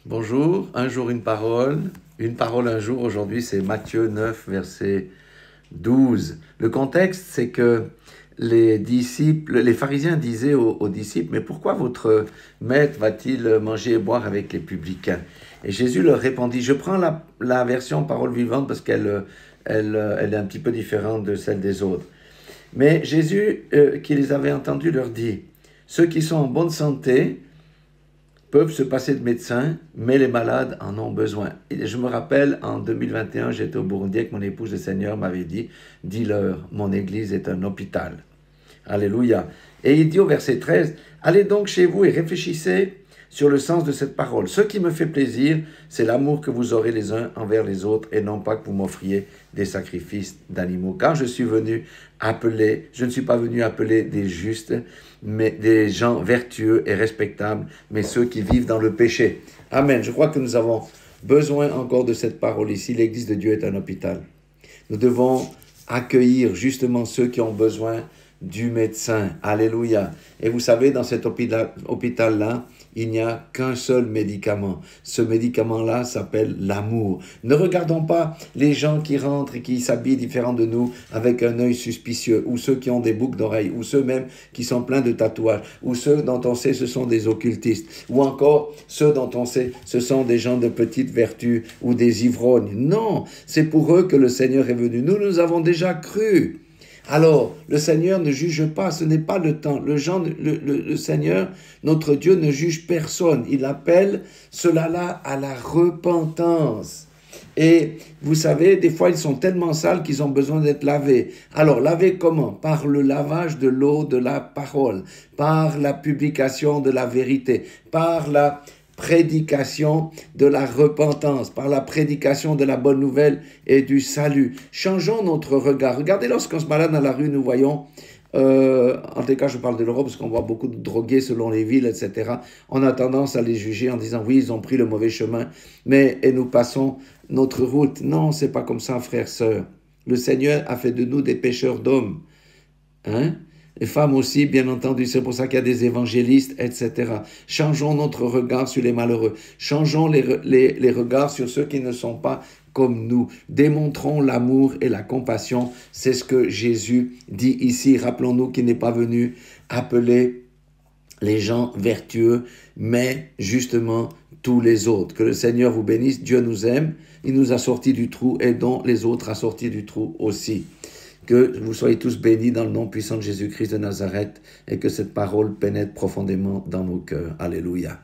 Bonjour, un jour une parole un jour. Aujourd'hui, c'est Matthieu 9, verset 12. Le contexte, c'est que les pharisiens disaient aux disciples, mais pourquoi votre maître va-t-il manger et boire avec les publicains? Et Jésus leur répondit, je prends la version parole vivante parce qu'elle est un petit peu différente de celle des autres. Mais Jésus, qui les avait entendus, leur dit, ceux qui sont en bonne santé peuvent se passer de médecins, mais les malades en ont besoin. Et je me rappelle, en 2021, j'étais au Burundi avec mon épouse, le Seigneur m'avait dit, dis-leur, mon église est un hôpital. Alléluia. Et il dit au verset 13, allez donc chez vous et réfléchissez sur le sens de cette parole. Ce qui me fait plaisir, c'est l'amour que vous aurez les uns envers les autres et non pas que vous m'offriez des sacrifices d'animaux. Car je ne suis pas venu appeler des justes, mais des gens vertueux et respectables, mais ceux qui vivent dans le péché. Amen. Je crois que nous avons besoin encore de cette parole ici. L'Église de Dieu est un hôpital. Nous devons accueillir justement ceux qui ont besoin du médecin. Alléluia. Et vous savez, dans cet hôpital-là, il n'y a qu'un seul médicament. Ce médicament-là s'appelle l'amour. Ne regardons pas les gens qui rentrent et qui s'habillent différents de nous avec un œil suspicieux, ou ceux qui ont des boucles d'oreilles, ou ceux même qui sont pleins de tatouages, ou ceux dont on sait ce sont des occultistes, ou encore ceux dont on sait ce sont des gens de petite vertu ou des ivrognes. Non, c'est pour eux que le Seigneur est venu. Nous avons déjà cru. Alors, le Seigneur ne juge pas, ce n'est pas le temps. Le Seigneur, notre Dieu, ne juge personne. Il appelle cela-là à la repentance. Et vous savez, des fois, ils sont tellement sales qu'ils ont besoin d'être lavés. Alors, lavés comment? Par le lavage de l'eau de la parole, par la publication de la vérité, par la prédication de la repentance, par la prédication de la bonne nouvelle et du salut. Changeons notre regard. Regardez, lorsqu'on se balade dans la rue, nous voyons, en tout cas je parle de l'Europe parce qu'on voit beaucoup de drogués selon les villes, etc. On a tendance à les juger en disant oui, ils ont pris le mauvais chemin, et nous passons notre route. Non, c'est pas comme ça, frères, sœurs. Le Seigneur a fait de nous des pécheurs d'hommes. Hein? Les femmes aussi, bien entendu, c'est pour ça qu'il y a des évangélistes, etc. Changeons notre regard sur les malheureux. Changeons les regards sur ceux qui ne sont pas comme nous. Démontrons l'amour et la compassion. C'est ce que Jésus dit ici. Rappelons-nous qu'il n'est pas venu appeler les gens vertueux, mais justement tous les autres. Que le Seigneur vous bénisse. Dieu nous aime. Il nous a sortis du trou et dont les autres a sortis du trou aussi. Que vous soyez tous bénis dans le nom puissant de Jésus-Christ de Nazareth et que cette parole pénètre profondément dans nos cœurs. Alléluia.